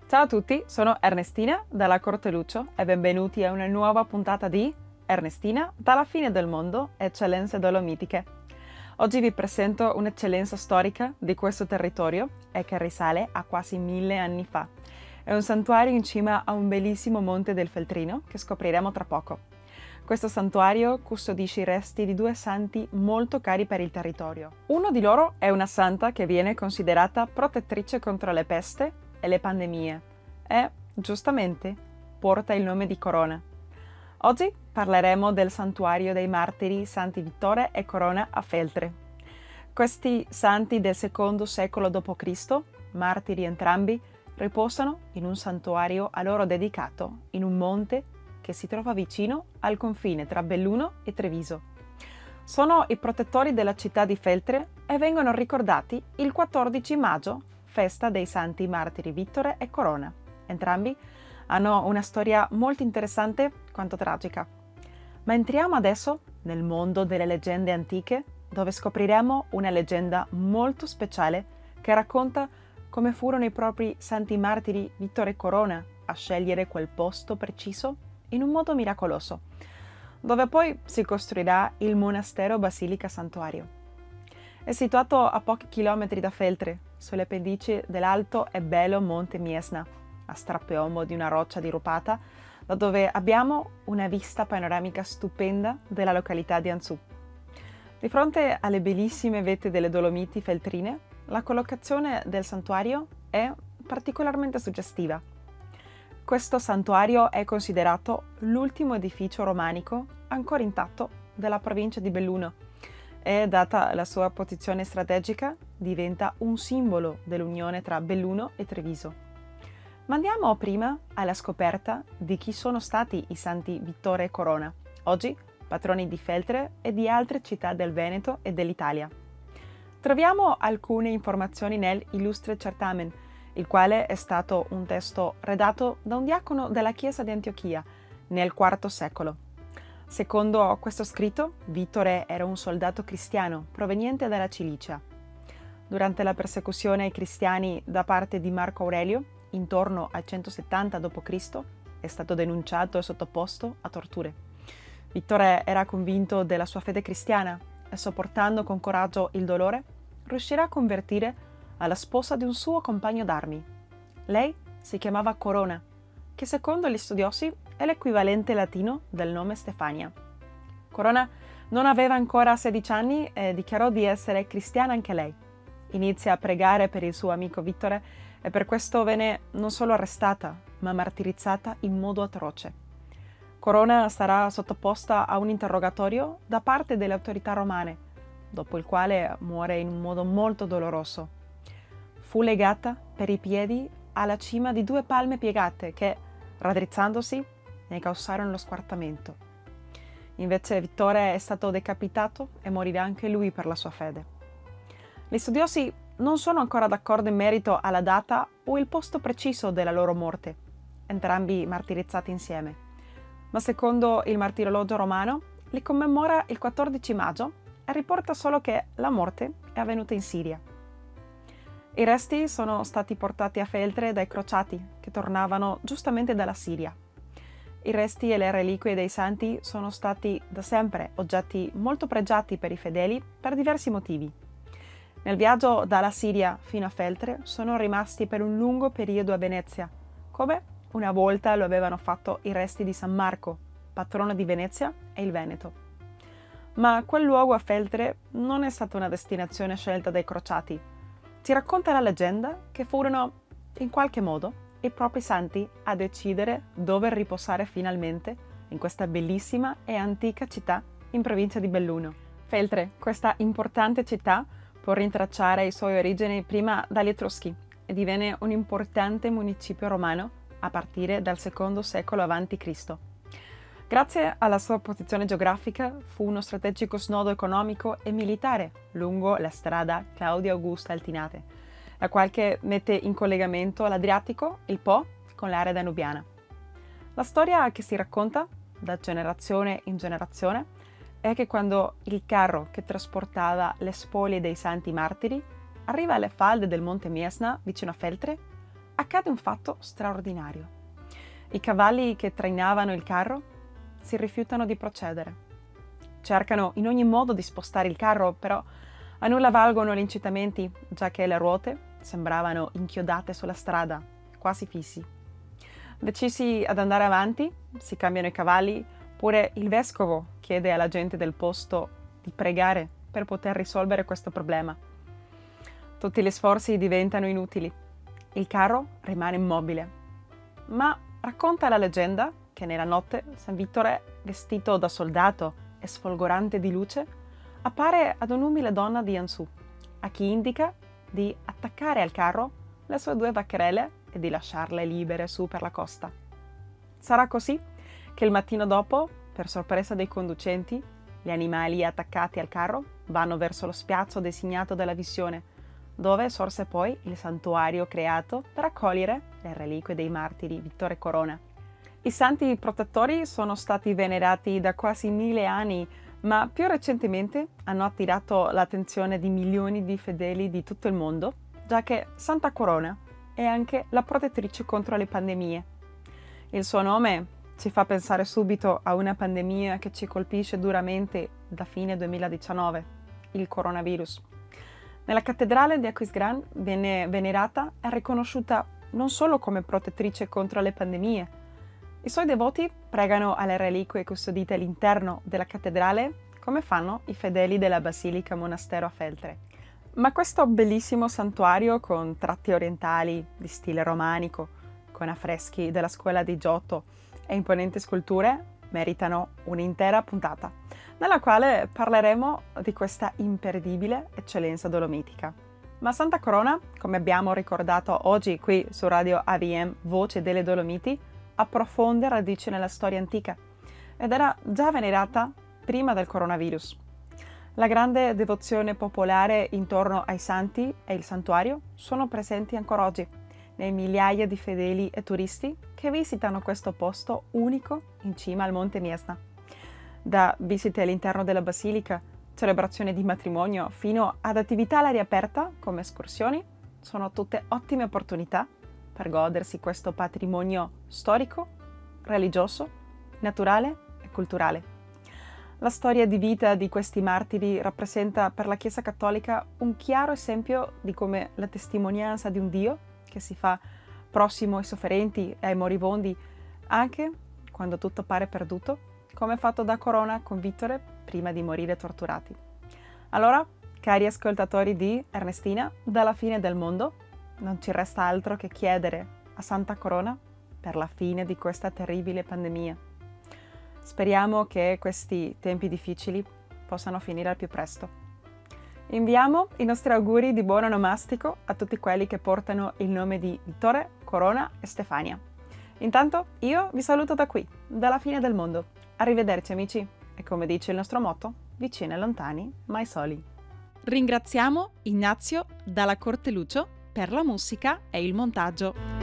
Ciao a tutti, sono Ernestina dalla Corte Lucio e benvenuti a una nuova puntata di Ernestina dalla fine del mondo, eccellenze dolomitiche. Oggi vi presento un'eccellenza storica di questo territorio e che risale a quasi 1000 anni fa. È un santuario in cima a un bellissimo monte del Feltrino che scopriremo tra poco. Questo santuario custodisce i resti di due santi molto cari per il territorio. Uno di loro è una santa che viene considerata protettrice contro le peste e le pandemie e, giustamente, porta il nome di Corona. Oggi parleremo del santuario dei martiri Santi Vittore e Corona a Feltre. Questi santi del secondo secolo d.C., martiri entrambi, riposano in un santuario a loro dedicato in un monte che si trova vicino al confine tra Belluno e Treviso. Sono i protettori della città di Feltre e vengono ricordati il 14 maggio, festa dei santi martiri Vittore e Corona. Entrambi hanno una storia molto interessante quanto tragica. Ma entriamo adesso nel mondo delle leggende antiche, dove scopriremo una leggenda molto speciale che racconta come furono i propri santi martiri Vittore e Corona a scegliere quel posto preciso in un modo miracoloso, dove poi si costruirà il monastero Basilica Santuario. È situato a pochi chilometri da Feltre, sulle pendici dell'alto e bello Monte Miesna, a strapiombo di una roccia dirupata, da dove abbiamo una vista panoramica stupenda della località di Anzù. Di fronte alle bellissime vette delle Dolomiti feltrine, la collocazione del santuario è particolarmente suggestiva. Questo santuario è considerato l'ultimo edificio romanico ancora intatto della provincia di Belluno e, data la sua posizione strategica, diventa un simbolo dell'unione tra Belluno e Treviso. Ma andiamo prima alla scoperta di chi sono stati i santi Vittore e Corona, oggi patroni di Feltre e di altre città del Veneto e dell'Italia. Troviamo alcune informazioni nel Illustre Certamen, il quale è stato un testo redatto da un diacono della chiesa di Antiochia nel IV secolo. Secondo questo scritto, Vittore era un soldato cristiano proveniente dalla Cilicia. Durante la persecuzione ai cristiani da parte di Marco Aurelio, intorno al 170 d.C., è stato denunciato e sottoposto a torture. Vittore era convinto della sua fede cristiana e, sopportando con coraggio il dolore, riuscirà a convertire alla sposa di un suo compagno d'armi. Lei si chiamava Corona, che secondo gli studiosi è l'equivalente latino del nome Stefania. Corona non aveva ancora 16 anni e dichiarò di essere cristiana anche lei. Inizia a pregare per il suo amico Vittore e per questo venne non solo arrestata, ma martirizzata in modo atroce. Corona sarà sottoposta a un interrogatorio da parte delle autorità romane, dopo il quale muore in un modo molto doloroso. Fu legata per i piedi alla cima di 2 palme piegate che, raddrizzandosi, ne causarono lo squartamento. Invece Vittore è stato decapitato e morirà anche lui per la sua fede. Gli studiosi non sono ancora d'accordo in merito alla data o il posto preciso della loro morte, entrambi martirizzati insieme, ma secondo il martirologio romano li commemora il 14 maggio e riporta solo che la morte è avvenuta in Siria. I resti sono stati portati a Feltre dai crociati che tornavano giustamente dalla Siria. I resti e le reliquie dei santi sono stati da sempre oggetti molto pregiati per i fedeli per diversi motivi. Nel viaggio dalla Siria fino a Feltre sono rimasti per un lungo periodo a Venezia, come una volta lo avevano fatto i resti di San Marco, patrono di Venezia e il Veneto. Ma quel luogo a Feltre non è stata una destinazione scelta dai crociati. Ci racconta la leggenda che furono, in qualche modo, i propri santi a decidere dove riposare finalmente in questa bellissima e antica città in provincia di Belluno. Feltre, questa importante città, può rintracciare i suoi origini prima dagli Etruschi e divenne un importante municipio romano a partire dal II secolo a.C. Grazie alla sua posizione geografica fu uno strategico snodo economico e militare lungo la strada Claudia Augusta Altinate, la quale mette in collegamento l'Adriatico, il Po, con l'area danubiana. La storia che si racconta, da generazione in generazione, è che quando il carro che trasportava le spoglie dei santi martiri arriva alle falde del Monte Miesna, vicino a Feltre, accade un fatto straordinario. I cavalli che trainavano il carro si rifiutano di procedere. Cercano in ogni modo di spostare il carro, però a nulla valgono gli incitamenti, già che le ruote sembravano inchiodate sulla strada, quasi fissi. Decisi ad andare avanti, si cambiano i cavalli, pure il vescovo chiede alla gente del posto di pregare per poter risolvere questo problema. Tutti gli sforzi diventano inutili. Il carro rimane immobile. Ma racconta la leggenda che nella notte San Vittore, vestito da soldato e sfolgorante di luce, appare ad un'umile donna di Anzù, a chi indica di attaccare al carro le sue 2 vaccherelle e di lasciarle libere su per la costa. Sarà così che il mattino dopo, per sorpresa dei conducenti, gli animali attaccati al carro vanno verso lo spiazzo designato dalla visione, dove sorse poi il santuario creato per accogliere le reliquie dei martiri Vittore e Corona. I santi protettori sono stati venerati da quasi 1000 anni, ma più recentemente hanno attirato l'attenzione di milioni di fedeli di tutto il mondo, già che Santa Corona è anche la protettrice contro le pandemie. Il suo nome ci fa pensare subito a una pandemia che ci colpisce duramente da fine 2019, il coronavirus. Nella cattedrale di Aquisgrán viene venerata e riconosciuta non solo come protettrice contro le pandemie. I suoi devoti pregano alle reliquie custodite all'interno della cattedrale, come fanno i fedeli della Basilica Monastero a Feltre. Ma questo bellissimo santuario con tratti orientali di stile romanico, con affreschi della scuola di Giotto e imponenti sculture, meritano un'intera puntata, nella quale parleremo di questa imperdibile eccellenza dolomitica. Ma Santa Corona, come abbiamo ricordato oggi qui su Radio AVM Voce delle Dolomiti, ha profonde radici nella storia antica ed era già venerata prima del coronavirus. La grande devozione popolare intorno ai santi e il santuario sono presenti ancora oggi nei migliaia di fedeli e turisti che visitano questo posto unico in cima al Monte Miesna. Da visite all'interno della basilica, celebrazioni di matrimonio, fino ad attività all'aria aperta come escursioni, sono tutte ottime opportunità per godersi questo patrimonio storico, religioso, naturale e culturale. La storia di vita di questi martiri rappresenta per la Chiesa Cattolica un chiaro esempio di come la testimonianza di un Dio che si fa prossimo ai sofferenti e ai moribondi, anche quando tutto pare perduto, come fatto da Corona con Vittore prima di morire torturati. Allora, cari ascoltatori di Ernestina, dalla fine del mondo, non ci resta altro che chiedere a Santa Corona per la fine di questa terribile pandemia. Speriamo che questi tempi difficili possano finire al più presto. Inviamo i nostri auguri di buon onomastico a tutti quelli che portano il nome di Vittore, Corona e Stefania. Intanto io vi saluto da qui, dalla fine del mondo. Arrivederci amici e come dice il nostro motto, vicini e lontani, mai soli. Ringraziamo Ignazio dalla Corte Lucio per la musica e il montaggio.